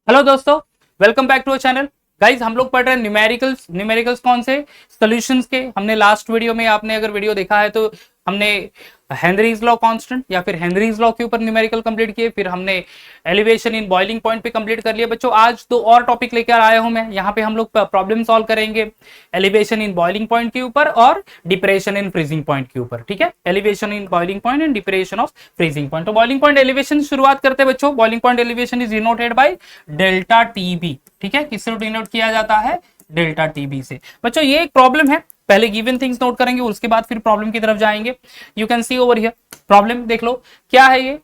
Hello दोस्तों, welcome back to our channel. Guys हम लोग पढ़ रहे हैं न्यूमेरिकल्स कौन से सॉल्यूशंस के। हमने लास्ट वीडियो में, आपने अगर वीडियो देखा है तो हमने हेनरीज लॉ कांस्टेंट या फिर हेनरीज लॉ के ऊपर न्यूमेरिकल कंप्लीट किए, फिर हमने एलिवेशन इन बॉइलिंग पॉइंट पे कंप्लीट कर लिया। बच्चों आज दो और टॉपिक लेकर आया हूं मैं। यहाँ पे हम लोग प्रॉब्लम सॉल्व करेंगे एलिवेशन इन बॉइलिंग पॉइंट के ऊपर और डिप्रेशन इन फ्रीजिंग पॉइंट के ऊपर। ठीक है, elevation in boiling point and depression of freezing point. तो बॉइलिंग पॉइंट एलिवेशन शुरुआत करते हैं बच्चों। Boiling point elevation is denoted by delta TB. ठीक है, किससे डिनोट किया जाता है? डेल्टा टीबी से। बच्चों ये एक प्रॉब्लम है, पहले गिवन थिंग्स नोट करेंगे, उसके बाद फिर प्रॉब्लम की तरफ जाएंगे। You can see over here problem, देख लो क्या है ये।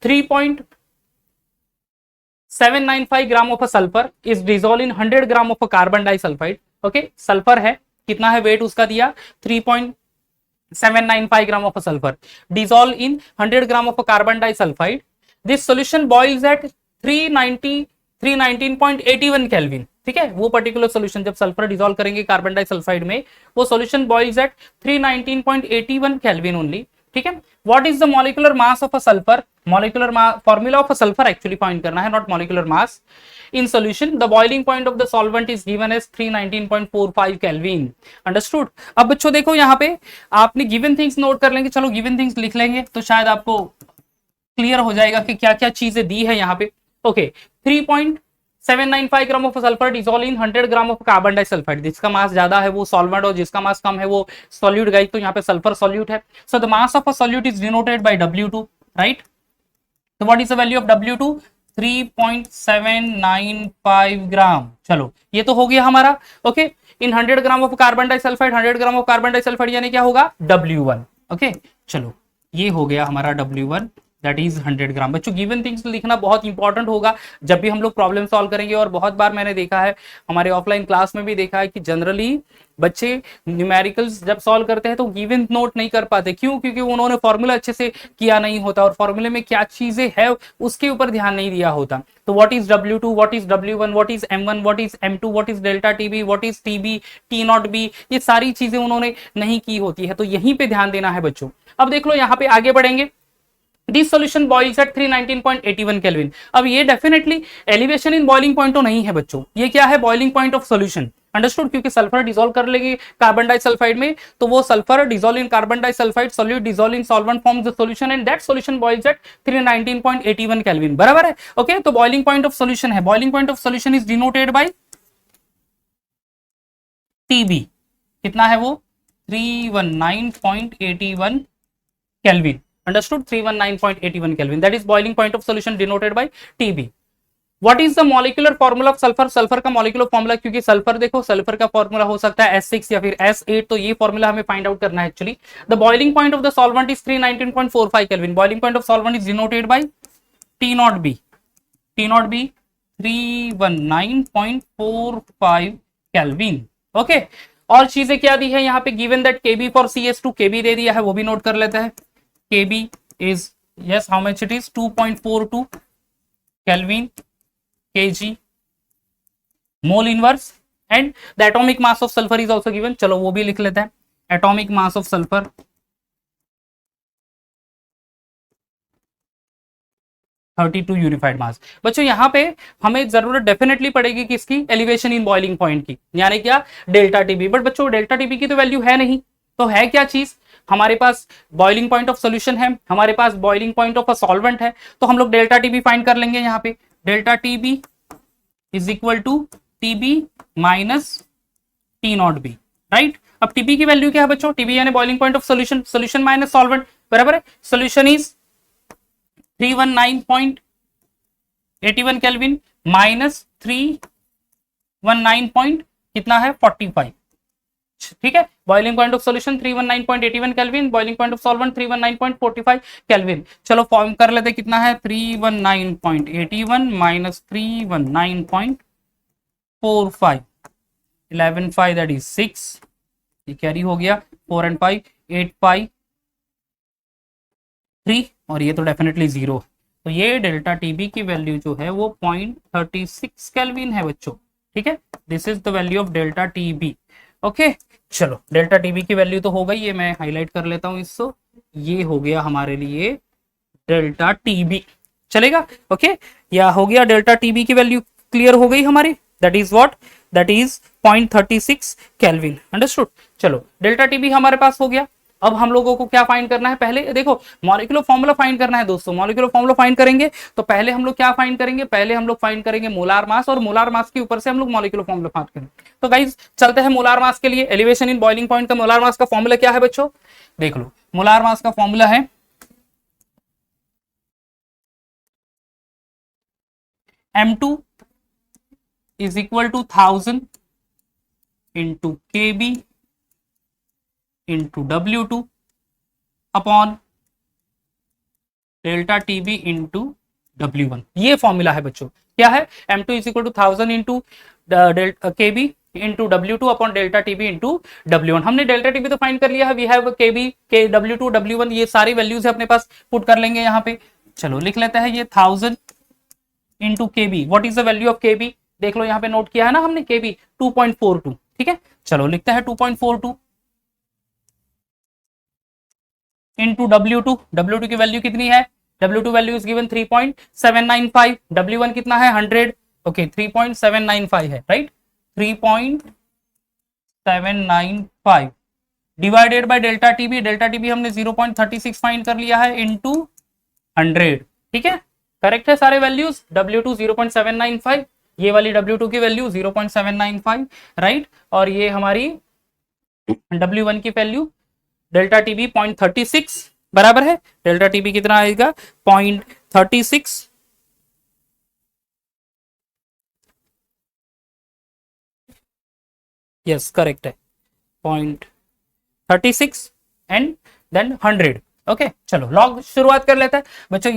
3.795 gram of a sulphur is dissolve in 100 gram of a carbon disulphide. Okay, sulphur है, कितना है वेट उसका दिया 3.795 gram of a sulphur dissolve in 100 gram of a carbon disulphide. This solution boils at 319.81 kelvin. ठीक है, वो particular solution जब sulphur dissolve करेंगे कार्बन डाइसल्फाइड में, वो solution boils at 319.81 kelvin only. ठीक है, what is the molecular mass of a sulphur? Molecular formula of a sulphur actually find करना है, not molecular mass. In solution the boiling point of the solvent is given as 319.45 kelvin. Understood. अब बच्चों देखो यहाँ पे आपने given things note कर लेंगे। चलो गिवन थिंग्स लिख लेंगे तो शायद आपको क्लियर हो जाएगा कि क्या क्या चीजें दी है यहाँ पे। Okay, 3.795 gram of sulphur dissolve in 100 gram of carbon disulphide. जिसका मास ज्यादा है वो सॉल्वेंट और जिसका मास कम है वो सॉल्यूट। गाइस तो यहाँ पे सल्फर सॉल्यूट है। So the mass of a solute is denoted by W2, right? तो what is the value of W2? 3.795 gram. चलो ये तो हो गया हमारा। Okay, in 100 gram of carbon disulphide, 100 gram of carbon disulphide यानी क्या होगा? W1। ओके, चलो ये हो गया हमारा W1, दैट इज 100 ग्राम। बच्चों गिवन थिंग्स लिखना बहुत इंपॉर्टेंट होगा जब भी हम लोग प्रॉब्लम सॉल्व करेंगे। और बहुत बार मैंने देखा है, हमारे ऑफलाइन क्लास में भी देखा है कि जनरली बच्चे न्यूमेरिकल्स जब सॉल्व करते हैं तो गिवन नोट नहीं कर पाते। क्यों? क्योंकि उन्होंने फॉर्मूला अच्छे से किया नहीं होता और फॉर्मूले में क्या चीजें है उसके ऊपर ध्यान नहीं दिया होता। तो what is W2, what is W1, what is M1, what is M2, what is delta TB, what is TB, T0B, ये सारी चीजें उन्होंने नहीं की होती है। तो यहीं पे ध्यान देना है बच्चों। अब देख लो यहाँ पे आगे बढ़ेंगे। This solution boils at 319.81 kelvin. अब ये definitely elevation in boiling point तो नहीं है बच्चों, ये क्या है? Boiling point of solution. Understood? क्योंकि सल्फर डिसॉल्व कर लेगी कार्बन डाइसल्फाइड में, तो वो sulphur dissolve in carbon disulphide, solute dissolve in solvent forms the solution and that solution boils at 319.81 kelvin. बराबर है? ओके, तो बॉइलिंग पॉइंट ऑफ सॉल्यूशन है, boiling point of solution is denoted bye TB. कितना है वो? 319.81 Kelvin. Understood? 319.81 Kelvin. That is boiling point of solution denoted by TB. What is the molecular formula of sulfur? Sulphur का molecular formula, क्योंकि sulphur देखो, sulphur का formula हो सकता है S6 या फिर S8, तो ये फॉर्मूला हमें फाइंड आउट करना है actually. The boiling point of the solvent is 319.45 kelvin. Boiling point of solvent is denoted bye T0B। T0B 319.45 kelvin. Okay, और चीजें क्या दी है यहाँ पे? Given that Kb for CS2, Kb दे दिया है, वो भी नोट कर लेते हैं। Kb is, yes, how much it is? 2.42 Kelvin kg mole inverse, and the atomic mass of sulfur is also given. चलो वो भी लिख लेते हैं। Atomic mass of sulfur 32 unified मास। बच्चों यहाँ पे हमें जरूरत डेफिनेटली पड़ेगी किसकी? एलिवेशन इन बॉइलिंग पॉइंट की, यानी क्या? Delta TB. बट बच्चों डेल्टा टीबी की तो वैल्यू है नहीं, तो है क्या चीज? हमारे पास बॉइलिंग पॉइंट ऑफ सॉल्यूशन है, हमारे पास boiling point of a solvent है, तो हम लोग डेल्टा टीबी फाइंड कर लेंगे। यहाँ पे delta TB is equal to TB minus T0B, right? अब टीबी की वैल्यू क्या है बच्चों? टीबी यानी boiling point of solution, solution minus solvent, बराबर है? सॉल्यूशन इज 319.81 केल्विन माइनस 319 कितना है? 45। ठीक है, boiling point of solution 319.81 kelvin, boiling point of solvent 319.45 kelvin. चलो फॉर्म कर लेते, कितना है? 319.81 माइनस 319.45, 11 5 दैट इज 6, ये कैरी हो गया, 4 and 5 8 पाई 3, और ये तो डेफिनेटली 0। तो ये डेल्टा टीबी की वैल्यू जो है वो 0.36 केल्विन है बच्चों। ठीक है, this is the value of delta TB. Okay, चलो डेल्टा टीबी की वैल्यू तो हो गई, ये मैं हाईलाइट कर लेता हूँ इसको। ये हो गया हमारे लिए डेल्टा टीबी। चलेगा। ओके, या हो गया डेल्टा टीबी की वैल्यू क्लियर हो गई हमारी, that is what, that is 0.36 kelvin. Understood. चलो डेल्टा टीबी हमारे पास हो गया। अब हम लोगों को क्या फाइंड करना है, पहले देखो मॉलिक्यूलर फॉर्मूला फाइंड करना है दोस्तों। मॉलिक्यूलर फॉर्मूला फाइंड करेंगे तो पहले हम लोग क्या फाइंड करेंगे, पहले हम लोग फाइंड करेंगे मोलार मास, और मोलार मास के ऊपर से हम लोग मॉलिक्यूलर फॉर्मूला फाइंड करेंगे। तो गाइस चलते हैं मोलार मास के लिए। एलिवेशन इन बॉइलिंग पॉइंट का मोलार मास का फॉर्मूला क्या है बच्चों, देख लो। मोलार मास का फॉर्मूला है M2 is equal to 1000 into Kb into W2 upon delta TB into W1। ये फॉर्मूला है बच्चों, क्या है, M2 is equal to 1000 into Kb into W2 upon delta TB into W1। हमने डेल्टा टीबी तो find कर लिया है, वी हैव Kb के W2 W1, ये सारी वैल्यूज है अपने पास, पुट कर लेंगे यहाँ पे। चलो लिख लेते हैं ये 1000 into Kb, what is the value of Kb, देख लो यहाँ पे नोट किया है ना हमने, Kb 2.42। ठीक है, चलो लिखते हैं 2.42 इंटू W2 की वैल्यू कितनी है, W2 value is given 3.795, W1 कितना है 100, ओके 3.795 है, right, 3.795 divided by delta TB, delta TB हमने 0.36 फाइंड कर लिया है इंटू 100। ठीक है, करेक्ट है सारे वैल्यूज, W2 0.795, ये वाली W2 की वैल्यू 0.795, राइट, और ये हमारी W1 की वैल्यू डेल्टा टीबी 0.36 बराबर है, डेल्टा टीबी कितना आएगा 0.36, यस करेक्ट है 0.36 एंड देन 100। ओके चलो लॉग शुरुआत कर लेते हैं बच्चों।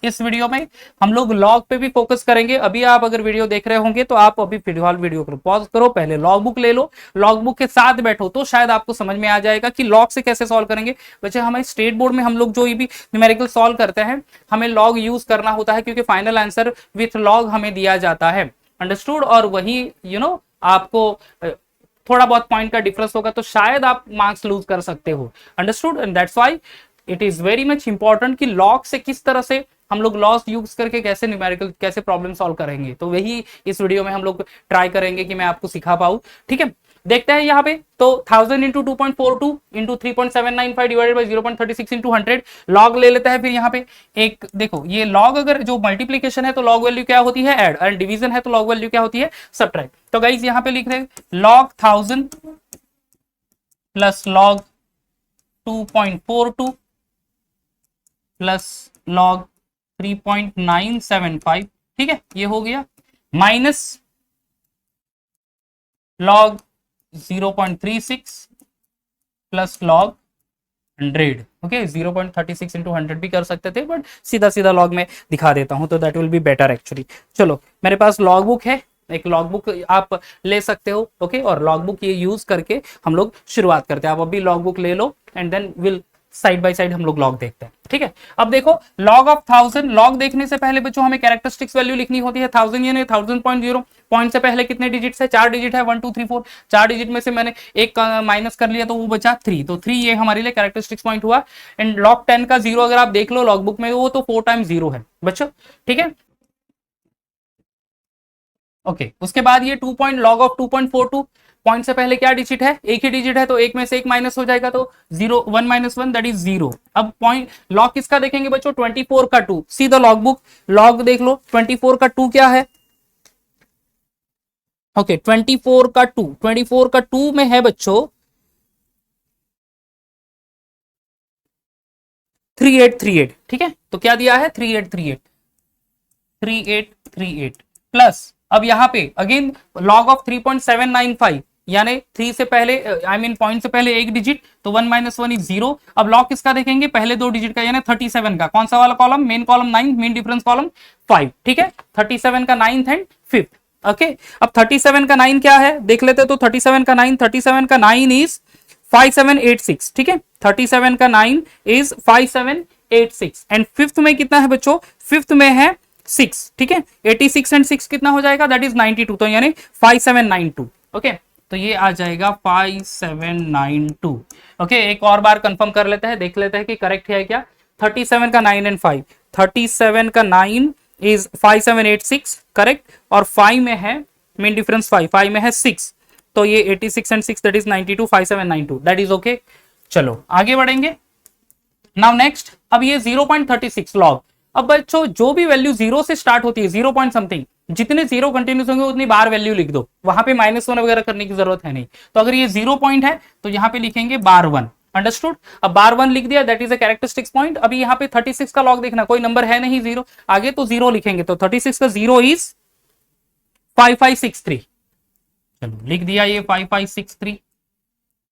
इस वीडियो में हम लोग लॉग पे भी फोकस करेंगे। अभी आप अगर वीडियो देख रहे होंगे तो आप अभी फिलहाल वीडियो को पॉज करो, पहले लॉग बुक ले लो, लॉग बुक के साथ बैठो तो शायद आपको समझ में आ जाएगा कि लॉग से कैसे सॉल्व करेंगे। बच्चे हमारे स्टेट बोर्ड में हम लोग जो भी न्यूमेरिकल सॉल्व करते हैं हमें लॉग यूज करना होता है, क्योंकि फाइनल आंसर विथ लॉग हमें दिया जाता है। अंडरस्टूड। और वही आपको थोड़ा बहुत पॉइंट का डिफरेंस होगा तो शायद आप मार्क्स लूज कर सकते हो। Understood. And that's why it is very much important कि लॉग से किस तरह से हम लोग लॉस यूज करके कैसे न्यूमेरिकल कैसे प्रॉब्लम सॉल्व करेंगे, तो वही इस वीडियो में हम लोग ट्राई करेंगे कि मैं आपको सिखा पाऊँ। ठीक है, देखते हैं यहाँ पे तो 1000 into 2.42 into 3.795 divided by 0.36 into 100 log ले लेते हैं। फिर यहाँ पे एक देखो ये लॉग अगर जो मल्टीप्लीकेशन है तो लॉग वैल्यू क्या होती है ऐड, एंड डिवीजन है तो लॉग वैल्यू क्या होती है सबट्रैक्ट। तो गाइस यहाँ पे लिख रहे हैं log 1000 plus log 2.42 plus log 3.975, ठीक है ये हो गया, minus log 0.36 plus log 100। Okay 0.36 into 100 भी कर सकते थे बट सीधा सीधा लॉग में दिखा देता हूं तो that will be better actually. चलो मेरे पास लॉग बुक है, एक लॉग बुक आप ले सकते हो। ओके और लॉग बुक ये यूज करके हम लोग शुरुआत करते हैं। आप अभी लॉग बुक ले लो and then will side by side हम लोग लॉग देखते हैं। ठीक है, अब देखो लॉग ऑफ 1000, लॉग देखने से पहले बच्चों हमें कैरेक्टरिस्टिक्स वैल्यू लिखनी होती है। 1000 यानी 1000.0, पॉइंट से पहले कितने डिजिट्स है 4 डिजिट है 1 2 3 4, 4 डिजिट में से मैंने एक माइनस कर लिया तो वो बचा 3, तो 3 ये हमारे लिए कैरेक्टरिस्टिक्स पॉइंट हुआ। एंड लॉग 10 का 0 अगर आप देख लो लॉग बुक में वो तो 4 टाइम्स 0 है बच्चों। ठीक है ओके उसके बाद ये 2 पॉइंट लॉग ऑफ 2.42, पॉइंट से पहले क्या डिजिट है एक ही डिजिट है तो एक में से एक माइनस हो जाएगा तो 0 1 माइनस 1 दैट इज 0। अब पॉइंट लॉग किसका देखेंगे बच्चों 24 का 2, सीधा लॉग बुक लॉग देख लो 24 का 2 क्या है। ओके 24 का 2, 24 का 2 में है बच्चों 3838। ठीक है तो क्या दिया है 3838, 3838 प्लस अब यहां पे अगेन लॉग ऑफ 3.795 यानी 3 से पहले आई मीन पॉइंट से पहले एक डिजिट तो 1 माइनस 1 इज 0। अब लॉग किसका देखेंगे पहले 2 डिजिट का यानी 37 का, कौन सा वाला column main column 9 main difference column 5। ठीक है 37 का 9th एंड 5th। ओके अब 37 का 9 क्या है देख लेते तो 37 का 9, 37 का 9 इज 5786। ठीक है 37 का 9 इज 5786 एंड 5th में कितना है बच्चों 5th में है 6। ठीक है 86 एंड 6 कितना हो जाएगा दैट इज 92, तो यानी 5792। ओके तो ये आ जाएगा 5792। ओके एक और बार कंफर्म कर लेते हैं, देख लेते हैं कि करेक्ट है क्या। 37 का 9 एंड 5, 37 का 9 इज 5786 करेक्ट, और 5 में है मीन डिफरेंस 5 में है 6, तो ये 86 and 6 that is 92, 5792 that is okay. चलो आगे बढ़ेंगे। नाउ नेक्स्ट, अब ये 0.36 लॉग। अब बच्चों जो भी वैल्यू जीरो से स्टार्ट होती है, 0 पॉइंट समथिंग, जितने जीरो कंटिन्यूस होंगे उतनी बार वैल्यू लिख दो, वहां पे -1 वगैरह करने की जरूरत है नहीं। तो अगर ये 0 पॉइंट है तो यहाँ पे लिखेंगे बार 1, अंडरस्टूड। अब बार 1 लिख दिया, that is a characteristics point. अभी यहाँ पे 36 का लॉग देखना, कोई नंबर है नहीं जीरो आगे, तो जीरो लिखेंगे, तो 36 का जीरो इज 5563। चलो लिख दिया ये 5563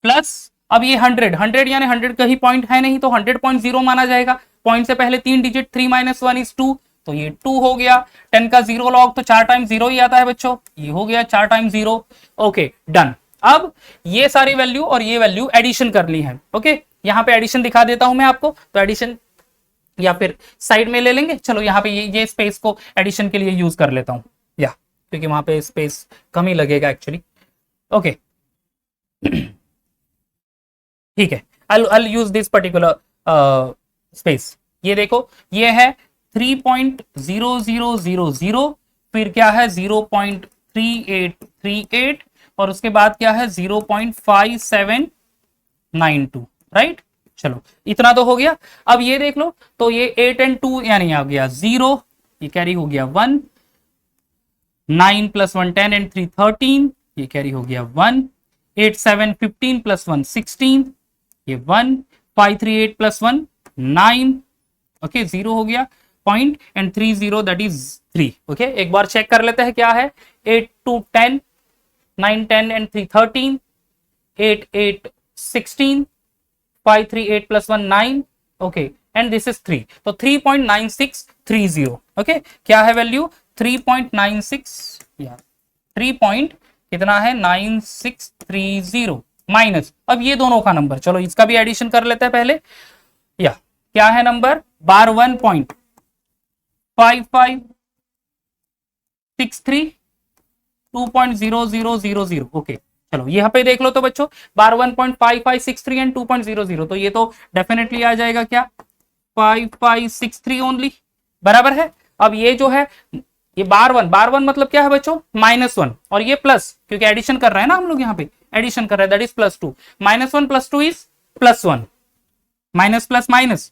प्लस, अब ये 100 यानी 100 का ही पॉइंट है नहीं, तो 100.0 माना जाएगा। पॉइंट से पहले 3 डिजिट, 3 - 1 इज 2, तो ये 2 हो गया। 10 का 0 लॉग तो 4 टाइम 0 ही आता है बच्चों, ये हो गया 4 टाइम 0। Okay done. अब ये सारी वैल्यू और ये वैल्यू एडिशन करनी है। ओके यहाँ पे एडिशन दिखा देता हूं मैं आपको, तो एडिशन या फिर साइड में ले लेंगे। चलो यहाँ पे ये स्पेस को एडिशन के लिए यूज कर लेता हूं, या क्योंकि वहां पे स्पेस कम ही लगेगा एक्चुअली। ओके ठीक है, I'll use this particular space। ये देखो ये है 3.0000, फिर क्या है 0.3838, और उसके बाद क्या है 0.5792, राइट। चलो इतना तो हो गया। अब ये देख लो, तो ये 8 and 2 यानी आ गया 0, ये कैरी हो गया 1, 9 + 1 10 and 3 13, ये कैरी हो गया 1, 8 7 15 + 1 16, ये 1, 5 3 8 + 1 9, ओके 0 हो गया point, and 3 0 that is 3। Okay एक बार चेक कर लेते हैं क्या है, 8 2 10, 9 10 and 3 13, 8 8 16, 5 3 8 + 1 9, okay and this is 3, तो 3.9630। ओके क्या है वैल्यू 3.96, या 3 पॉइंट कितना है 9630 माइनस, अब ये दोनों का नंबर, चलो इसका भी एडिशन कर लेते हैं पहले। या क्या है नंबर, बार 1.5563 2.0000। ओके चलो यहाँ पे देख लो तो बच्चों, बार 1.5563 एंड 2.00, तो ये तो डेफिनेटली आ जाएगा क्या 5563 ओनली, बराबर है। अब ये जो है ये बार वन मतलब क्या है बच्चों -1, और ये प्लस, क्योंकि एडिशन कर रहे हैं ना हम लोग, यहाँ पे एडिशन कर रहे हैं, that is +2, -1 + 2 is +1, minus plus minus,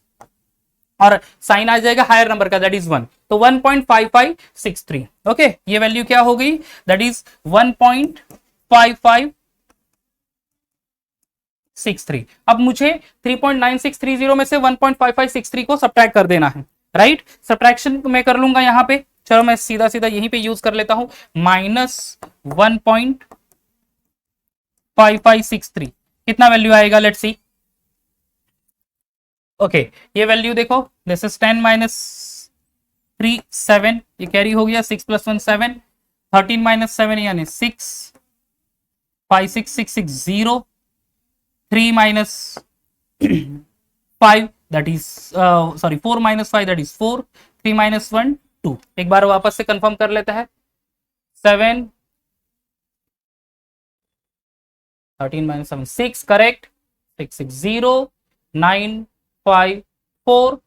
और साइन आ जाएगा हायर नंबर का, दैट इज 1, तो 1.5563। ओके ये वैल्यू क्या हो गई, दैट इज 1.5563। अब मुझे 3.9630 में से 1.5563 को सब्ट्रैक्ट कर देना है, राइट। सब्ट्रैक्शन मैं कर लूंगा यहाँ पे, चलो मैं सीधा सीधा यहीं पे यूज कर लेता हूं, -1.5563 कितना वैल्यू आएगा, लेट्स सी। ओके ये वैल्यू देखो, दिस इज 10 - 3 7, ये कैरी हो गया, 6 + 1 7, 13 - 7 यानी 6, 56660, 3 - 5 that is sorry 4 - 5 that is 4, 3 - 1 2। एक बार वापस से कंफर्म कर लेता है, 7 13 - 7 6 करेक्ट, 660 9 5 4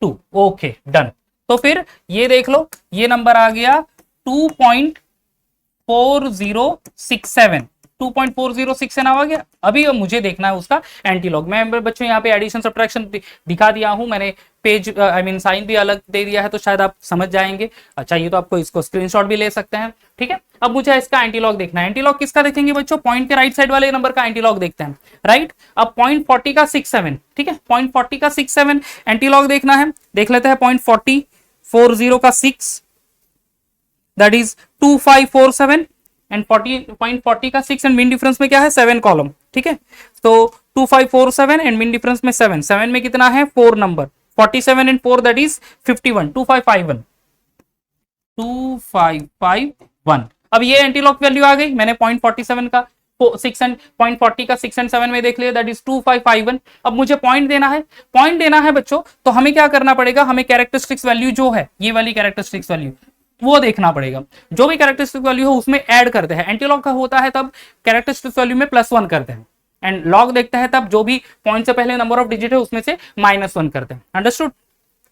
2। Okay done. तो फिर ये देख लो, ये नंबर आ गया 2.4067, 2.4067 आ गया। अभी मुझे देखना है उसका एंटीलॉग। मैं बच्चों यहाँ पे एडिशन सब्ट्रैक्शन दिखा दिया हूं मैंने, पेज आई मीन साइन भी अलग दे दिया है, तो शायद आप समझ जाएंगे। अच्छा ये तो आपको इसको स्क्रीनशॉट भी ले सकते हैं, ठीक है। अब मुझे इसका एंटीलॉग देखना है। एंटीलॉग किसका देखेंगे बच्चों, पॉइंट के राइट साइड वाले नंबर का एंटीलॉग देखते हैं, राइट। अब 0.40 का 67, ठीक है, 0.40 का 67 एंटीलॉग देखना है, देख लेते हैं। 0.40 का 6 दैट इज 2547, एंड 0.40 का 6 एंड मीन डिफरेंस में क्या है 7 कॉलम, ठीक है। तो 2547 एंड मीन डिफरेंस में 7 में कितना है 4 नंबर, 47 एंड 4 दैट इज 51, 2551। अब ये एंटीलॉग वैल्यू आ गई। मैंने 0.47 का 6 एंड 0.40 का 6 एंड 7 में देख लिया, दैट इज 2551। अब मुझे पॉइंट देना है, पॉइंट देना है बच्चों, तो हमें क्या करना पड़ेगा, हमें कैरेक्टरिस्टिक्स वैल्यू जो है ये वाली कैरेक्टरिस्टिक्स वैल्यू वो देखना पड़ेगा। जो भी कैरेक्टरिस्टिक वैल्यू हो उसमें ऐड करते हैं। एंटीलॉग का होता है तब कैरेक्टरिस्टिक वैल्यू में +1 करते हैं, एंड लॉग देखते हैं तब जो भी पॉइंट से पहले नंबर ऑफ डिजिट है उसमें से -1 करते हैं, अंडरस्टूड।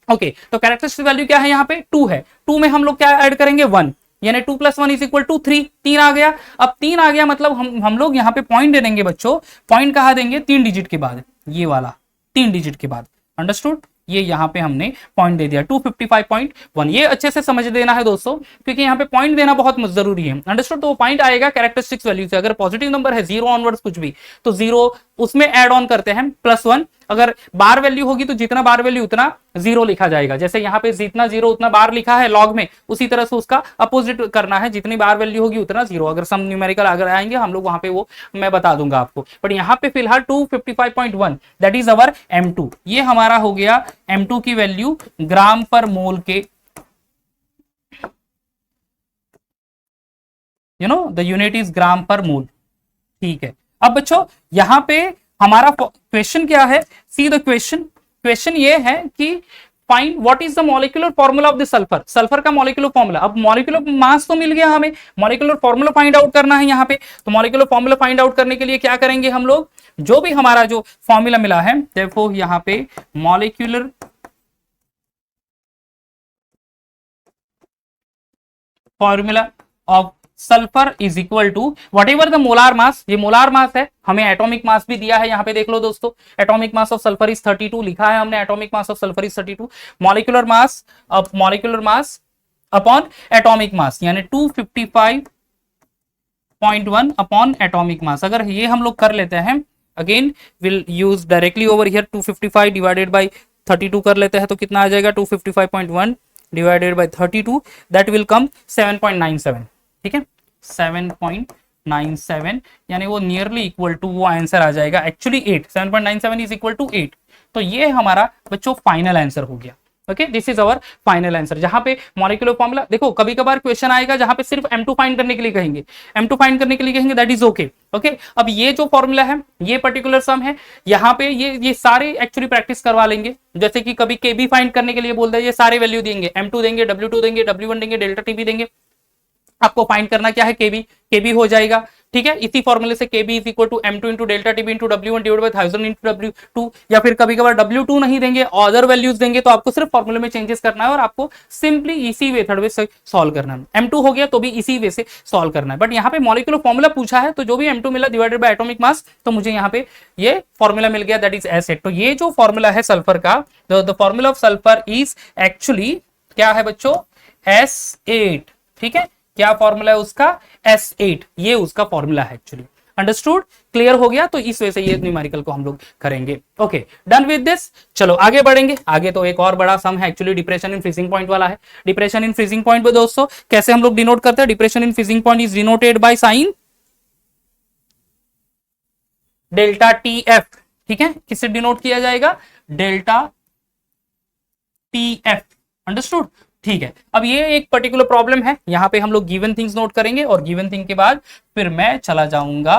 ओके तो कैरेक्टरिस्टिक वैल्यू क्या है यहाँ पे 2 है, 2 में हम लोग क्या ऐड करेंगे 1, यानी 2 + 1 = 3, 3 आ गया। अब 3 आ गया मतलब हम लोग यहाँ पे पॉइंट दे देंगे बच्चों, पॉइंट कहाँ देंगे 3 डिजिट के बाद, ये वाला 3 डिजिट के बाद, अंडरस्टूड। ये यहाँ पे हमने पॉइंट दे दिया 255.1, ये अच्छे से समझ देना है दोस्तों, क्योंकि यहाँ पे पॉइंट देना बहुत जरूरी है, अंडरस्टूड। तो वो पॉइंट आएगा कैरेक्टरिस्टिक्स वैल्यू से, अगर पॉजिटिव नंबर है 0 ऑनवर्ड्स कुछ भी तो 0 उसमें ऐड ऑन करते हैं +1, अगर बार वैल्यू होगी तो जितना बार वैल्यू उतना 0 लिखा जाएगा, जैसे यहाँ पे जितना 0 उतना बार लिखा है लॉग में, उसी तरह से उसका अपोजिट करना है, जितनी बार वैल्यू होगी उतना 0। अगर सम न्यूमेरिकल अगर आएंगे हम लोग वहां पे वो मैं बता दूंगा आपको, बट यहाँ पे फिलहाल 255.1 दैट इज अवर M2, ये हमारा हो गया M2 की वैल्यू ग्राम पर मोल के, द यूनिट इज ग्राम पर मोल, ठीक है। अब बच्चों यहाँ पे हमारा क्वेश्चन क्या है, सी द क्वेश्चन ये है कि find what is the molecular formula of the sulphur, sulphur का मॉलिक्यूलर फॉर्मूला। अब मॉलिक्यूलर मास तो मिल गया हमें, मॉलिक्यूलर फॉर्मूला फाइंड आउट करना है यहाँ पे, तो मॉलिक्यूलर फॉर्मूला फाइंड आउट करने के लिए क्या करेंगे हम लोग, जो भी हमारा जो फॉर्मूला मिला है, देखो यहाँ पे molecular formula of sulphur is equal to whatever the molar mass, ये मोलार मास है, हमें एटॉमिक मास भी दिया है यहाँ पे, देख लो दोस्तों, atomic mass of sulphur is 32 लिखा है हमने, atomic mass of sulphur is 32, molecular mass upon atomic mass यानी 255.1 अपॉन एटॉमिक मास। अगर ये हम लोग कर लेते हैं, again will use directly over here 255 divided by 32 कर लेते हैं तो कितना आ जाएगा 255.1 divided by 32, that will come 7.97, ठीक है 7.97, यानी वो नियरली इक्वल टू वो आंसर आ जाएगा एक्चुअली 8, 7.97 इज इक्वल टू 8। तो ये हमारा बच्चों फाइनल आंसर हो गया। Okay this is our final answer, जहां पे मॉलिक्यूलर फॉर्मूला, देखो कभी कभार क्वेश्चन आएगा जहां पे सिर्फ M2 फाइंड करने के लिए कहेंगे, M2 फाइंड करने के लिए कहेंगे, दैट इज ओके। ओके अब ये जो फॉर्मूला है, ये पर्टिकुलर सम है, यहाँ पे ये सारे एक्चुअली प्रैक्टिस करवा लेंगे, जैसे कि कभी KB फाइंड करने के लिए बोल दे, ये सारे वैल्यू देंगे, M2 देंगे, W2 देंगे, W1 देंगे, डेल्टा टी भी देंगे, आपको फाइंड करना क्या है KB हो जाएगा, ठीक है। इसी फॉर्मूले से KB is equal to M2 into delta TB into W1 divide by 1000 into W2, या फिर कभी कभार W2 नहीं देंगे, अदर वैल्यूज देंगे, तो आपको सिर्फ फॉर्मूले में चेंजेस करना है और आपको सिंपली इसी मेथड वे से सॉल्व करना है। M2 हो गया तो भी इसी वे से सॉल्व करना है, बट यहाँ पे मॉलिक्यूलर फॉर्मूला पूछा है, तो जो भी M2 मिला डिवाइडेड बाय एटॉमिक मास, तो मुझे यहाँ पे ये फॉर्मूला मिल गया, दैट इज S8। तो ये जो फॉर्मूला है सल्फर का, the formula of sulphur is actually क्या है बच्चों, S8, ठीक है। क्या फॉर्मूला है उसका, S8, ये उसका फॉर्मूला है एक्चुअली, अंडरस्टूड, क्लियर हो गया। तो इस वजह से ये न्यूमेरिकल को हम लोग करेंगे। ओके डन विद दिस, चलो आगे बढ़ेंगे। आगे तो एक और बड़ा सम है actually, depression in freezing point वाला है। डिप्रेशन इन फ्रीजिंग पॉइंट पे दोस्तों कैसे हम लोग डिनोट करते हैं, depression in freezing point is denoted by sine delta TF, ठीक है। किससे डिनोट किया जाएगा, डेल्टा TF, अंडरस्टूड, ठीक है। अब ये एक पर्टिकुलर प्रॉब्लम है, यहां पे हम लोग गिवन थिंग्स नोट करेंगे और गिवन थिंग के बाद फिर मैं चला जाऊंगा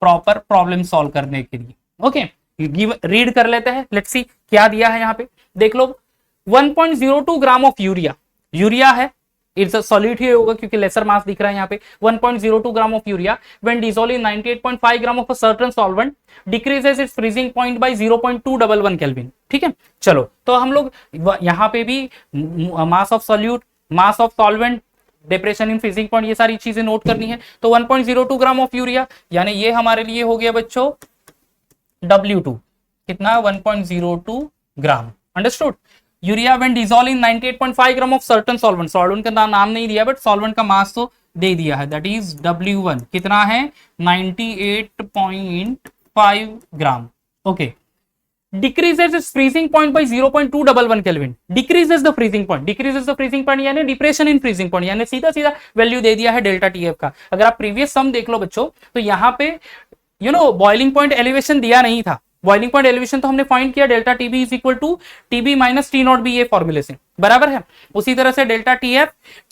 प्रॉपर प्रॉब्लम सॉल्व करने के लिए। ओके रीड कर लेते हैं, लेट्स सी क्या दिया है यहाँ पे, देख लो 1.02 ग्राम ऑफ यूरिया है, इट्स अ सॉलिड ही होगा क्योंकि लेसर मास दिख रहा है यहाँ पे। 1.02 gram of urea when dissolved in 98.5 gram of a certain solvent decreases it's freezing point by 0.211 kelvin, ठीक है। चलो तो हम लोग यहाँ पे भी mass of solute, mass of solvent, depression in freezing point, ये सारी चीजें नोट करनी है। तो 1.02 ग्राम ऑफ यूरिया, यानी ये हमारे लिए हो गया बच्चों W2, कितना 1.02 gram, understood. Urea when dissolve in 98.5 gram of certain solvent, solvent का नाम नहीं दिया बट सॉल्वेंट का मास तो दे दिया है, दैट इज W1, कितना है 98.5 gram. Okay decreases its freezing point by 0.211 Kelvin, decreases the freezing point, decreases the freezing point यानी डिप्रेशन इन फ्रीजिंग पॉइंट, यानी सीधा सीधा वैल्यू दे दिया है डेल्टा TF का। अगर आप प्रीवियस सम देख लो बच्चों, तो यहाँ पे बॉइलिंग पॉइंट एलिवेशन दिया नहीं था, बॉइलिंग पॉइंट एलिवेशन तो हमने फाइंड किया, delta TB is equal to TB minus T0 भी, ये फॉर्मूले से बराबर है। उसी तरह से delta TF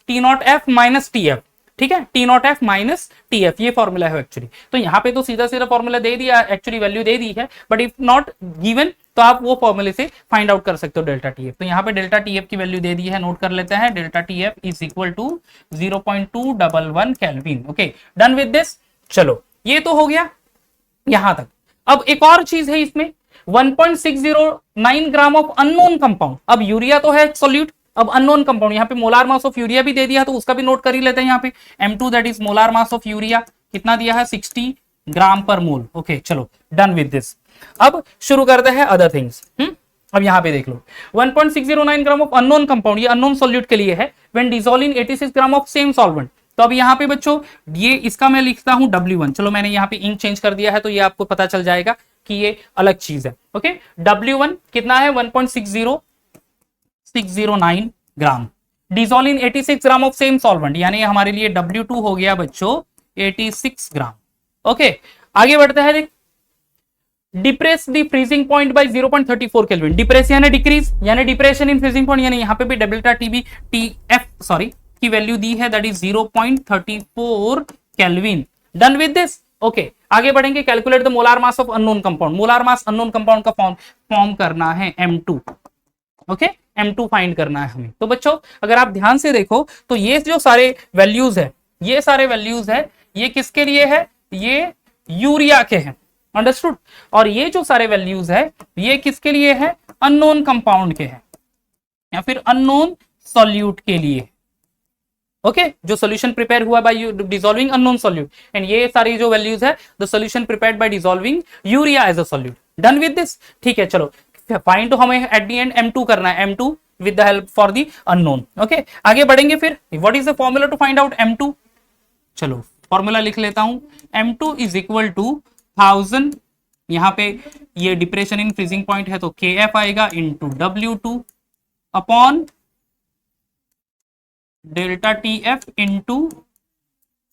T0F minus TF, ठीक है, T0F माइनस TF, ये फॉर्मूला है एक्चुअली। तो यहाँ पे तो सीधा सीधा फॉर्मूला दे दिया, एक्चुअली वैल्यू दे दी है, बट इफ नॉट गिवन तो आप वो फॉर्मूले से फाइंड आउट कर सकते हो डेल्टा TF। तो यहाँ पे डेल्टा TF की वैल्यू दे दी है, नोट कर लेते हैं, delta TF is equal to 0.211 kelvin. Okay done with this, चलो ये तो हो गया यहां तक। अब एक और चीज है इसमें, 1.609 ग्राम ऑफ अननोन कंपाउंड। अब यूरिया तो है सॉल्यूट, अब अननोन कंपाउंड, यहाँ पे मोलार मास ऑफ यूरिया भी दे दिया तो उसका भी नोट कर ही लेते हैं। यहाँ पे M2 that is molar mass of urea कितना दिया है 60 ग्राम पर मोल। ओके चलो डन विद दिस। अब शुरू करते हैं अदर थिंग्स। अब यहाँ पे देख लो 1.609 ग्राम ऑफ अननोन कंपाउंड, ये अननोन सॉल्यूट के लिए है, when dissolve in 86 gram of same solvent. तो अब यहाँ पे बच्चों ये इसका मैं लिखता हूं W1, चलो मैंने यहाँ पे इंक चेंज कर दिया है तो ये आपको पता चल जाएगा कि ये अलग चीज है। ओके W1 कितना है 1.609 gram, dissolve in 86 gram of same solvent, यानी हमारे लिए W2 हो गया बच्चों 86 ग्राम। ओके आगे बढ़ते हैं, देख depress the freezing point by 0.34 kelvin. Depress यानी डिक्रीज, यानी डिप्रेशन इन फ्रीजिंग पॉइंट, यानी यहाँ पे भी डेल्टा टीबी टीएफ सॉरी की वैल्यू दी है that is 0.34 kelvin. Done with this. Okay आगे बढ़ेंगे, calculate the molar mass of unknown compound. Molar mass unknown compound का फॉर्म करना है M2। ओके M2 फाइंड करना है हमें। तो बच्चों अगर आप ध्यान से देखो तो ये जो सारे वैल्यूज है, ये सारे वैल्यूज है, ये किसके लिए है, ये यूरिया के हैं, अंडरस्टूड। और ये जो सारे वैल्यूज है ये किसके लिए है, अननोन कंपाउंड के हैं या फिर अननोन सॉल्यूट के लिए। ओके जो सॉल्यूशन प्रिपेयर हुआ by dissolving unknown solute, and ये सारी जो वैल्यूज है the solution prepared by dissolving urea as a solute. Done with this. ठीक है चलो फाइंड तो हमें एट द एंड M2 करना है, M2 with the help for the unknown. Okay आगे बढ़ेंगे, फिर what is the formula to find out M2। चलो फॉर्मूला लिख लेता हूं, M2 इज इक्वल टू 1000, यहाँ पे ये डिप्रेशन इन फ्रीजिंग पॉइंट है तो KF आएगा into W2 upon delta TF into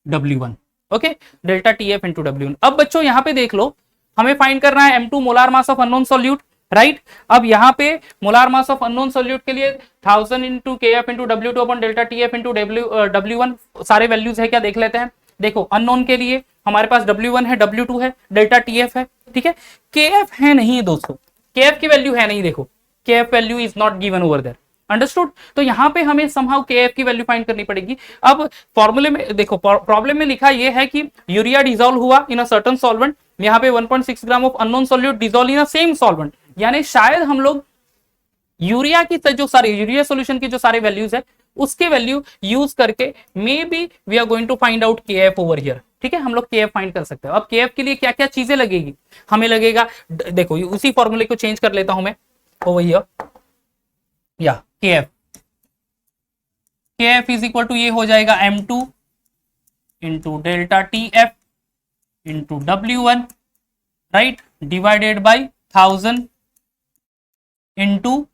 W1। Okay delta TF into W1। अब बच्चों यहाँ पे देख लो हमें फाइंड करना है M2 molar mass of unknown solute, right. अब यहाँ पे molar mass of unknown solute के लिए 1000 into KF into W2 upon delta TF into W1 सारे वैल्यूज है क्या देख लेते हैं। देखो अननोन के लिए हमारे पास W1 है, W2 है, डेल्टा TF है, ठीक है। KF है नहीं दोस्तों, KF की वैल्यू है नहीं, देखो KF value is not given over there, understood. तो यहाँ पे हमें समहाउ KF की वैल्यू फाइंड करनी पड़ेगी। अब फॉर्मूले में देखो प्रॉब्लम में लिखा ये है कि यूरिया डिसॉल्व हुआ इन अ सर्टेन सॉल्वेंट, यहाँ पे 1.6 gram of unknown solute dissolve in a same solvent, यानी शायद हम लोग यूरिया की जो सारे यूरिया सॉल्यूशन की जो सारे वैल्यूज है उसके वैल्यू यूज करके may be we are going to find out KF over here, ठीक है। हम लोग KF फाइंड कर सकते हैं। अब KF के लिए क्या क्या चीजें लगेगी, हमें लगेगा देखो उसी फॉर्मूले को चेंज कर लेता हूं मैं ओवर हियर, या KF इज इक्वल टू ये हो जाएगा M2 into delta TF into W1, right, divided by 1000 into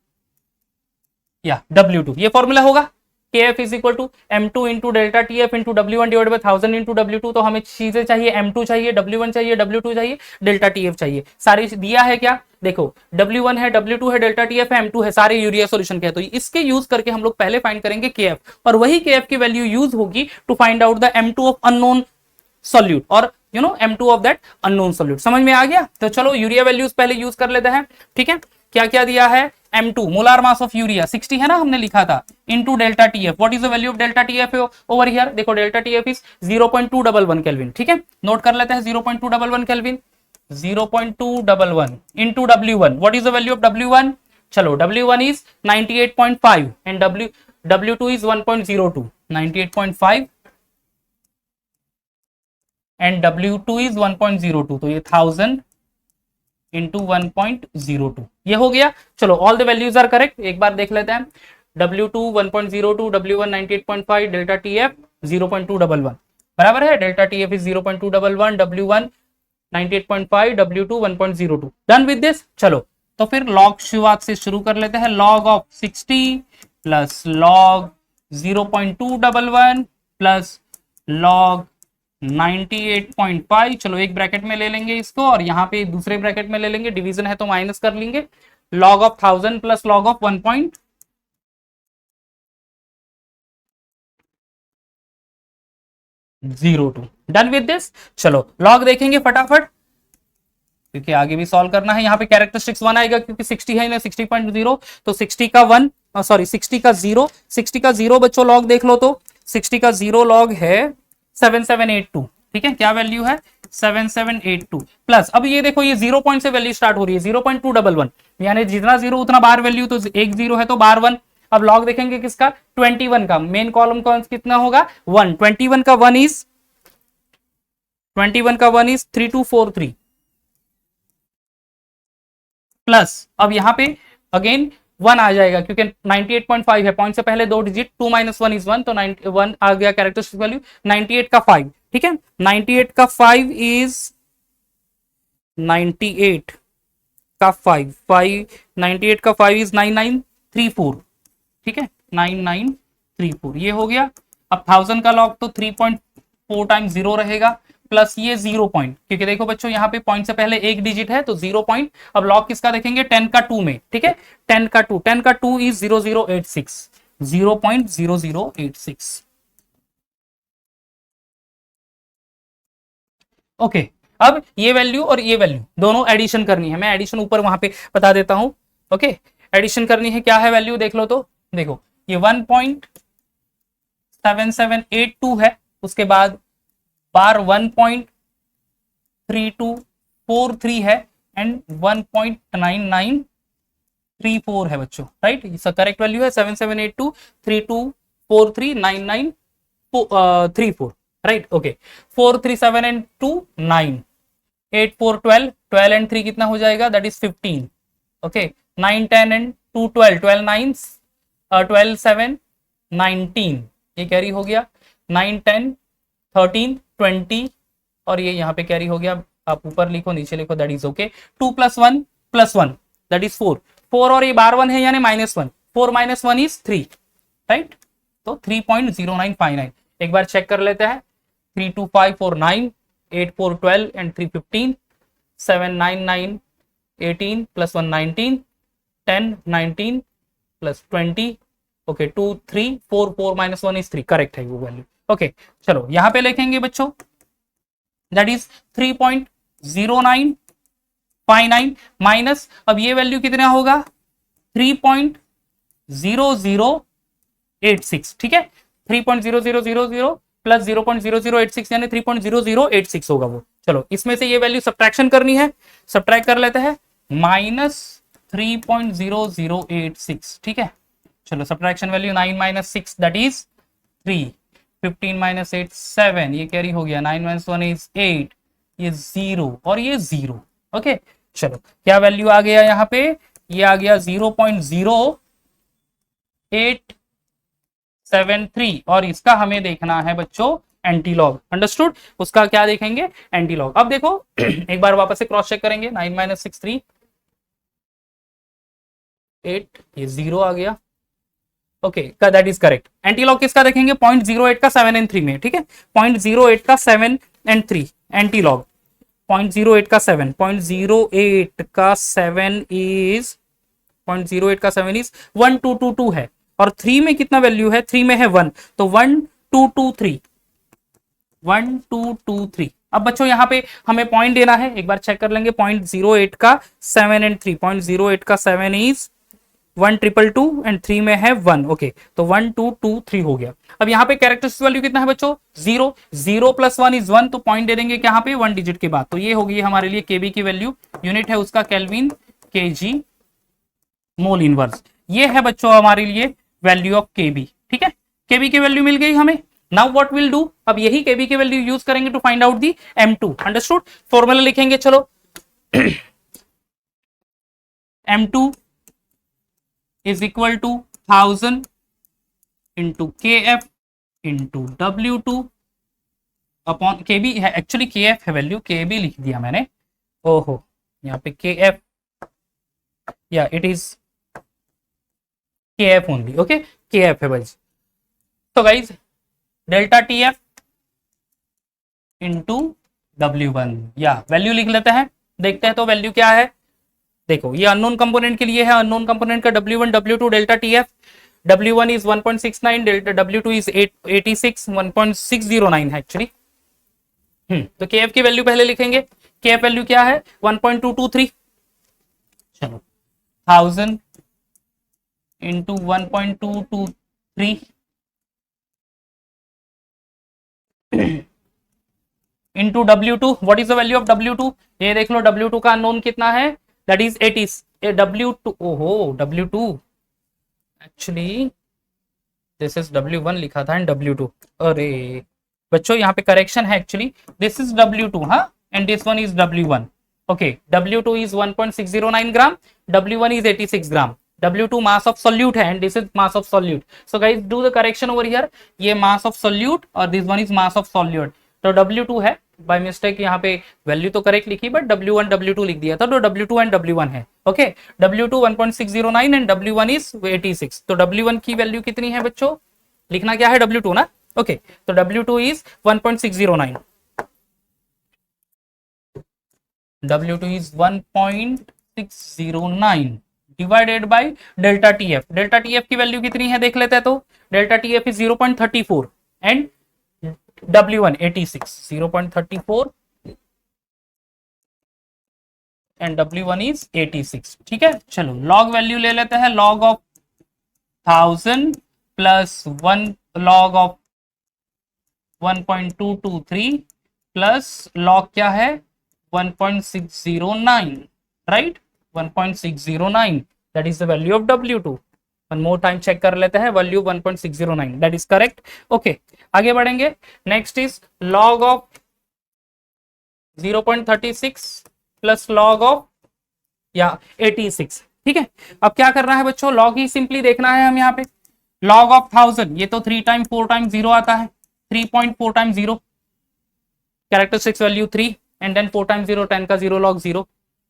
या W2, ये फॉर्मूला होगा। KF is equal to M2 into delta TF into W1 divide by 1000 into W2। तो हमें चीजें चाहिए, M2 चाहिए, W1 चाहिए, W2 चाहिए, डेल्टा TF चाहिए, सारी दिया है क्या, देखो W1 है, W2 है, डेल्टा TF है, M2 है, सारे यूरिया सॉल्यूशन के हैं। तो इसके यूज करके हम लोग पहले फाइंड करेंगे KF, और वही KF की वैल्यू यूज होगी to find out the M2 of unknown solute और M2 of that unknown solute. समझ में आ गया। तो चलो यूरिया वैल्यूज पहले यूज कर लेते हैं, ठीक है। क्या क्या दिया है, M2 molar mass of urea 60 है ना, हमने लिखा था, into delta TF। What is the value of delta TF over here, देखो डेल्टा TF इज 0.211 केल्विन, ठीक है। नोट कर लेते हैं 0.211 kelvin, 0.211 into W1। What is the value of W1, चलो W1 is 98.5 and W2 is 1.02, 98.5 and W2 is 1.02, तो ये 1000 into 1.02 ये हो गया। चलो all the values are correct, एक बार देख लेते हैं। W2 1.02, W1 98.5, डेल्टा TF 0.211 बराबर है, delta TF is 0.211, W1 98.5, W2 1.02। Done with this. चलो तो फिर लॉग शुरुआत से शुरू कर लेते हैं। Log of 60 plus log 0.211 plus log 98.5, चलो एक ब्रैकेट में ले लेंगे इसको और यहाँ पे दूसरे ब्रैकेट में ले लेंगे, डिवीजन है तो माइनस कर लेंगे। Log of 1000 plus log of 1.02। Done with this. चलो लॉग देखेंगे फटाफट क्योंकि आगे भी सॉल्व करना है। यहाँ पे कैरेक्टरिस्टिक्स 1 आएगा क्योंकि 60 है ना, 60.0, तो 60 का 1 सॉरी 60 का 0, 60 का 0 बच्चों लॉग देख लो तो 60 का 0 लॉग है 7782, ठीक है, क्या वैल्यू है 7782 प्लस, अब ये देखो ये 0 पॉइंट से वैल्यू स्टार्ट हो रही है 0.211, यानी जितना जीरो उतना बार वैल्यू, तो एक जीरो है तो बार 1। अब लॉग देखेंगे किसका 21 का, मेन कॉलम कौन कितना होगा 1, 21 का 1 इज 3243 प्लस, अब यहां पे अगेन 1 आ जाएगा क्योंकि 98.5 है, पॉइंट से पहले दो डिजिट, 2 - 1 इज 1, तो 1 आ गया कैरेक्टरिस्टिक वैल्यू। 98 का 5, ठीक है, 98 का 5 इज 98 का 5 98 का 5 इज 9934, ठीक है 9934, ये हो गया। अब 1000 का लॉग तो 3.4 टाइम्स 0 रहेगा, प्लस ये 0 पॉइंट, क्योंकि देखो बच्चों यहाँ पे पॉइंट से पहले एक डिजिट है तो 0 पॉइंट। अब लॉग किसका देखेंगे 10 का 2 में, ठीक है 10 का 2 इज 0086, 0.0086। ओके, अब ये वैल्यू और ये वैल्यू दोनों एडिशन करनी है, मैं एडिशन ऊपर वहां पे बता देता हूं। ओके, एडिशन करनी है, क्या है वैल्यू देख लो, तो देखो ये 1.7782 है, उसके बाद बार 1.3243 है एंड 1.9934 है बच्चों, राइट, इसका करेक्ट वैल्यू है 7782 3243 9934, राइट। ओके, 4 3 7 एंड 2 9, 8 4 12, 12 एंड 3 कितना हो जाएगा, दैट इज 15। ओके, 9 10 एंड 2 12, 12 9 12 7 19, ये कैरी हो गया, 9 10 13 20, और ये यहाँ पे कैरी हो गया, आप ऊपर लिखो नीचे लिखो, that is okay. 2 + 1 + 1 that is 4, 4 और ये बार 1 है यानी -1, 4 - 1 इज 3, राइट, तो 3.0959। एक बार चेक कर लेते हैं, 3 2 5 4 9, 8 4 12 एंड 3 15, 7 9 9 18 + 1 19, 10 19 + 20, ओके 2 3 4 4 - 1 इज 3, करेक्ट है वो वैल्यू। ओके, चलो यहां पे लिखेंगे बच्चों, दैट इज 3.0959 माइनस, अब ये वैल्यू कितना होगा 3.0086, ठीक है 3.0000 प्लस 0.0086 यानी 3.0086 होगा वो। चलो इसमें से ये वैल्यू सब्ट्रैक्शन करनी है, सब्ट्रैक्ट कर लेते हैं, -3.0086, ठीक है। चलो सब्ट्रैक्शन वैल्यू 9 - 6 दैट इज 3, 15 - 8 7, ये कैरी हो गया, 9 - 1 इज 8, ये 0 और ये 0। ओके, चलो क्या वैल्यू आ गया यहाँ पे, ये आ गया 0.0873, और इसका हमें देखना है बच्चों एंटी लॉग, अंडरस्टूड, उसका क्या देखेंगे एंटी लॉग। अब देखो एक बार वापस से क्रॉस चेक करेंगे, 9 - 6 3 8, ये 0 आ गया, okay that is correct. Anti log किसका देखेंगे 0.08 का 7 एंड 3 में, ठीक है 0.08 का 7 एंड 3 एंटी लॉग, 0.08 का 7, 0.08 का 7 इज 0.08 का 7 इज 1222 है, और 3 में कितना वैल्यू है, 3 में है 1, तो 1223, 1223। अब बच्चों यहाँ पे हमें पॉइंट देना है, एक बार चेक कर लेंगे, 0.08 का 7 एंड 3, 0.08 का 7 इज 1222 एंड 3 में है 1, ओके तो 1223 हो गया। अब यहाँ पे कैरेक्टरिस्टिक वैल्यू कितना है बच्चों 0, 0 + 1 इज 1, तो पॉइंट दे देंगे यहाँ पे 1 डिजिट के बाद, तो ये होगी हमारे लिए केबी की वैल्यू, यूनिट है उसका केल्विन केजी मोल इनवर्स। ये है बच्चों हमारे लिए वैल्यू ऑफ केबी, ठीक है, केबी की वैल्यू मिल गई हमें। नाउ व्हाट विल डू, अब यही केबी की वैल्यू यूज करेंगे to find out the M2, understood. Formula लिखेंगे, चलो M2 is equal to 1000 into KF into W2 upon KB है, एक्चुअली KF है वैल्यू, KB लिख दिया मैंने, ओहो यहाँ पे KF, या it is KF only, okay KF है भाई। तो guys delta TF into W1, या वैल्यू लिख लेते हैं, देखते हैं तो वैल्यू क्या है। देखो ये अननोन कंपोनेंट के लिए है, अननोन कंपोनेंट का W1 W2 delta TF, W1 is 1.69, delta W2 is 86, 1.609 है एक्चुअली। तो KF की वैल्यू पहले लिखेंगे, KF वैल्यू क्या है 1.223, चलो 1000 into 1.223 into W2, what is the value of W2? ये देख लो W2 का अननोन कितना है, दैट इज 80 W2, ओहो W2 actually this is W1 लिखा था एंड W2, अरे बच्चों यहाँ पे करेक्शन है, एक्चुअली दिस इज W2 हाँ and this one is W1, okay W2 is 1.609 gram, W1 is 86 gram. W2 mass of solute है and this is mass of solute. So guys do the correction over here. ये mass of solute और this one is mass of solute. तो W2 है, by mistake यहाँ पे value तो correct लिखी but W1 W2 लिख दिया था, तो W2 एंड W1 है, okay W2 1.609 and W1 is 86. तो W1 की वैल्यू कितनी है बच्चों, लिखना क्या है W2 ना, ओके तो W2 is 1.609. W2 is 1.609 divided by delta TF. Delta TF की वैल्यू कितनी है देख लेते हैं, तो delta TF is 0.34 and W1 86, 0.34 and W1 is 86. ठीक है, चलो लॉग वैल्यू ले लेते हैं, log of 1000 plus 1 log of 1.223 plus log क्या है 1.609, right? 1.609, that is the value of W2. One more time check कर लेते हैं, value 1.609, that is correct. Okay, आगे बढ़ेंगे. Next is log of 0.36 plus log of 86. ठीक है, अब क्या करना है बच्चों, log ही सिंपली देखना है हम यहाँ पे. log of 1000, ये तो 3 टाइम 4 टाइम 0 आता है, 3.4 time 0, characteristics value 3 and then 4 time 0, 10 का 0 लॉग 0.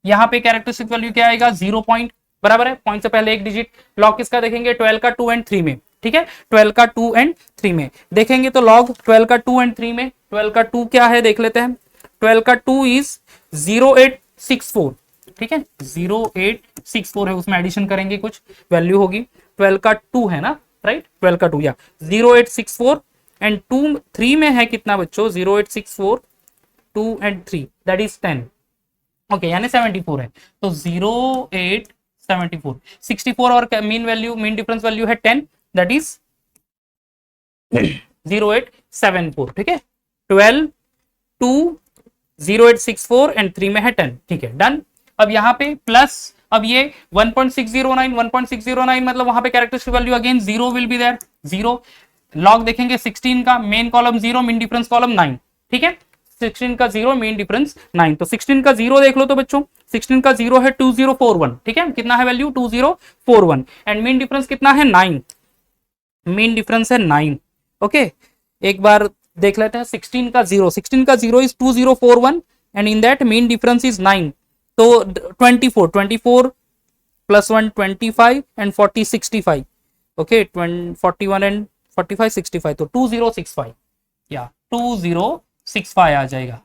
यहाँ पे कैरेक्टरिस्टिक वैल्यू क्या आएगा 0 पॉइंट, बराबर है, पॉइंट से पहले एक डिजिट. लॉग किसका देखेंगे 12 का 2 एंड 3 में, ठीक है 12 का 2 एंड 3 में देखेंगे, तो लॉग 12 का 2 एंड 3 में 12 का 2 क्या है देख लेते हैं. 12 का 2 इज 0864, ठीक है 0864 है, उसमें एडिशन करेंगे कुछ वैल्यू होगी, 12 का 2 है ना, राइट 12 का 2 या 0864 एंड 2 3 में है कितना बच्चों 0864 2 एंड 3 दैट इज 10, ओके यानी 74 है, तो 0874 64 और mean value mean difference value है 10 दैट इज 0874, ठीक है 12 2 0864 एंड 3 में है 10, ठीक है डन. अब यहाँ पे प्लस, अब ये 1.609 मतलब वहां पे characteristic value again 0 will be there, 0. Log देखेंगे 16 का main column 0 mean difference column 9, ठीक है 16 का 0 मेन डिफरेंस 9, तो 16 का 0 देख लो तो बच्चों 16 का 0 है 2041, ठीक है कितना है वैल्यू 2041 एंड मेन डिफरेंस कितना है 9, मेन डिफरेंस है 9, ओके एक बार देख लेते हैं 16 का 0 is 2041 and in that main difference is 9, तो 24 प्लस 1 25 एंड 40 65, ओके 41 एंड 45 65, तो 2065 या 2065 आ जाएगा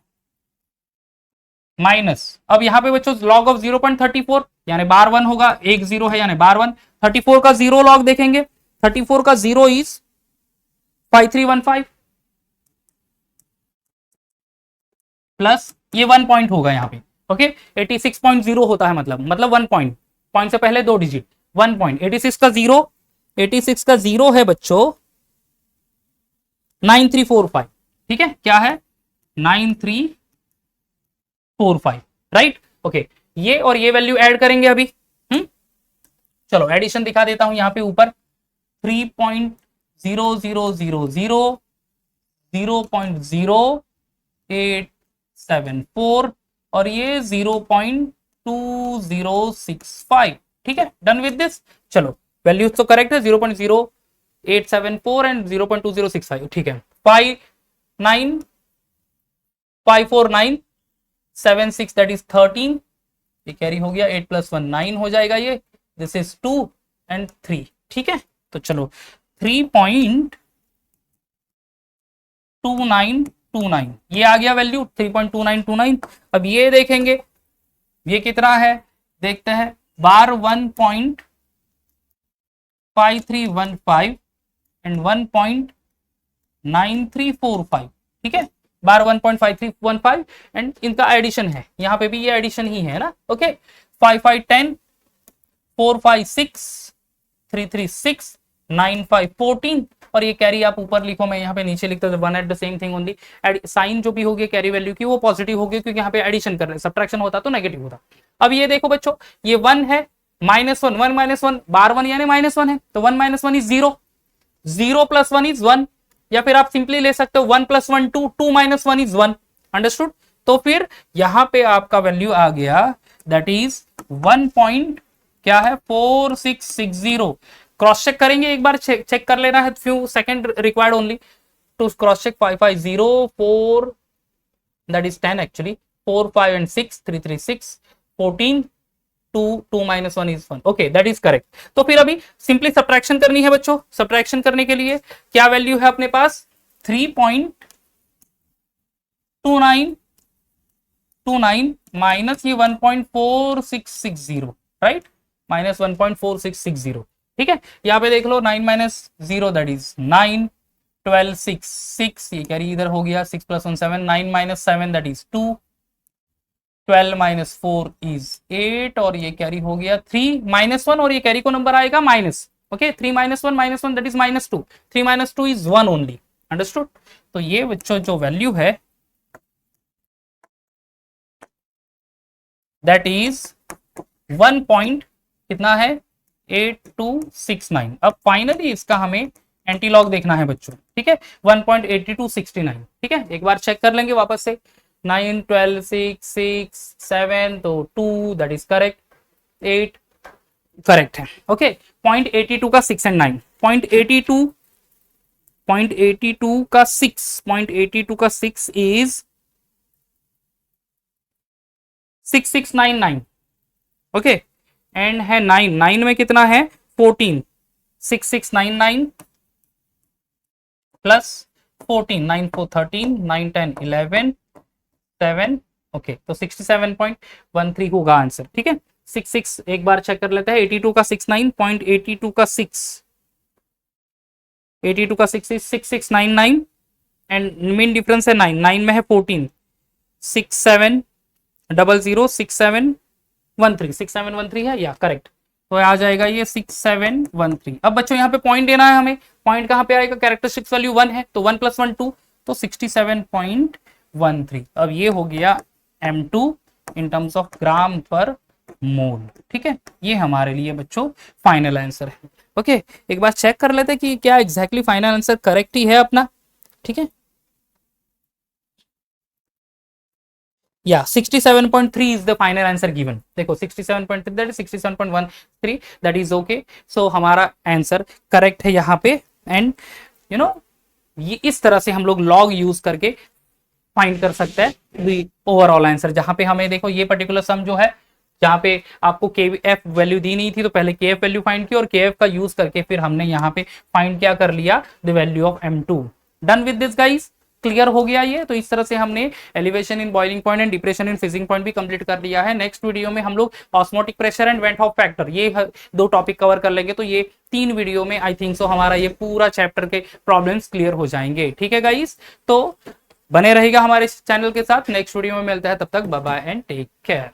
माइनस. अब यहाँ पे बच्चों लॉग ऑफ 0.34 यानी बार 1 होगा, एक 0 है यानी बार 1. 34 का 0 लॉग देखेंगे, 34 का 0 इज 5315 प्लस ये 1 पॉइंट होगा यहाँ पे, ओके 86.0 होता है, मतलब 1 पॉइंट, पॉइंट से पहले 2 डिजिट 1 पॉइंट. 86 का 0 है बच्चों 9345, ठीक है क्या है 9345, राइट ओके. ये और ये वैल्यू ऐड करेंगे अभी, चलो एडिशन दिखा देता हूं यहाँ पे ऊपर 3.00000 0.0874 और ये 0.2065, ठीक है डन विद दिस. चलो वैल्यूज तो करेक्ट है 0.0874 एंड 0.2065, ठीक है 54976 दैट इज 13, ये कैरी हो गया 8 + 1 9 हो जाएगा ये, दिस इज 2 एंड 3, ठीक है तो चलो 3.2929 ये आ गया वैल्यू 3.2929. अब ये देखेंगे ये कितना है देखते हैं, बार 1.5315 एंड 1.9345, ठीक है बार 1.5315 एंड इनका एडिशन है, यहाँ पे भी ये एडिशन ही है ना, ओके 5510 456 336 9 5 14 और ये कैरी आप ऊपर लिखो, मैं यहाँ पे नीचे लिखता हूँ 1 at the same thing only. Sign जो भी होगी कैरी वैल्यू की वो पॉजिटिव होगी, क्योंकि यहाँ पे एडिशन कर रहे हैं, सब्ट्रैक्शन होता तो नेगेटिव होता। अब ये देखो बच्चों, ये 1 है, -1 1 -1 बार 1 यानी -1 है, तो 1 -1 इज 0, 0 + 1 इज 1, या फिर आप सिंपली ले सकते हो 1 + 1 2, 2 - 1 इज 1। अंडरस्टूड? तो फिर यहां पे आपका वैल्यू आ गया, दैट इज 1 पॉइंट क्या है 4660। क्रॉस चेक करेंगे एक बार, चेक कर लेना है, few second required only to cross check. 5504 that is 10 actually, 4 5 and 6 3 3 6 14 2 2 - 1 is 1। Okay, that is correct. तो फिर अभी सिंपली सब्ट्रैक्शन करनी है बच्चों। सब्ट्रैक्शन करने के लिए क्या वैल्यू है अपने पास, 3.2929 माइनस ये 1.4660, राइट, -1.4660। ठीक है, यहाँ पे देख लो 9 - 0 दैट इज 9, 12 6 6, ये कैरी इधर हो गया, 6 + 1 7, 9 - 7 दैट इज 2, 12 - 4 इज 8, और ये कैरी हो गया 3 -1, और ये कैरी को नंबर आएगा minus. Okay, 3 - 1 that is -2, 3 - 2 is 1 only. Understood? तो ये बच्चों जो वैल्यू है दैट इज 1 पॉइंट कितना है 8269। अब फाइनली इसका हमें एंटीलॉग देखना है बच्चों। ठीक है, 1.8269। ठीक है, एक बार चेक कर लेंगे वापस से, 9 12 6 6 7, तो 2 दैट इज करेक्ट, 8 करेक्ट है। ओके, 0.82 का 6 and 9, 0.82 का 6, 0.82 का 6 इज 6699। ओके, एंड है 9, 9 में कितना है 14, 6699 प्लस 14, 9 4 13, 9 10 11 7। ओके, तो 67.13 होगा आंसर। ठीक है, 66 एक बार चेक कर लेते हैं, 82 का 6 9, 0.82 का 6, 82 का 6 इज 6699, एंड मेन डिफरेंस है 9, 9 में है 14, 6700 6713, 6713 है या करेक्ट, तो आ जाएगा ये 6713। अब बच्चों यहाँ पे पॉइंट देना है हमें, पॉइंट कहाँ पे आएगा, कैरेक्टरिस्टिक्स वैल्यू 1 है, तो 1 + 1 2, तो 67.13। अब ये हो गया M2 in terms of gram पर मोल। ठीक है, ये हमारे लिए बच्चों फाइनल आंसर है। ओके, एक बार चेक कर लेते हैं कि क्या एग्जैक्टली फाइनल आंसर करेक्ट ही है अपना। ठीक है, या 67.3 is the final answer given. देखो 67.3 that is 67.13 that is okay. So हमारा आंसर करेक्ट है यहाँ पे। एंड यू नो ये इस तरह से हम लोग लॉग यूज करके फाइंड कर सकते हैं ओवरऑल आंसर। जहां पे हमें देखो ये पर्टिकुलर सम जो है, जहां पे आपको KF वैल्यू दी नहीं थी, तो पहले KF वैल्यू फाइंड की और KF का यूज करके फिर हमने यहाँ पे फाइंड क्या कर लिया, the value of M2। Done with this guys, clear हो गया ये। तो इस तरह से हमने elevation in boiling point and depression in freezing point भी कंप्लीट कर लिया है। नेक्स्ट वीडियो में हम लोग osmotic pressure and went of factor, ये 2 टॉपिक कवर कर लेंगे। तो ये 3 वीडियो में आई थिंक सो हमारा ये पूरा चैप्टर के प्रॉब्लम्स क्लियर हो जाएंगे। ठीक है गाइस, तो बने रहेगा हमारे चैनल के साथ। नेक्स्ट वीडियो में मिलता है, तब तक bye bye and take care.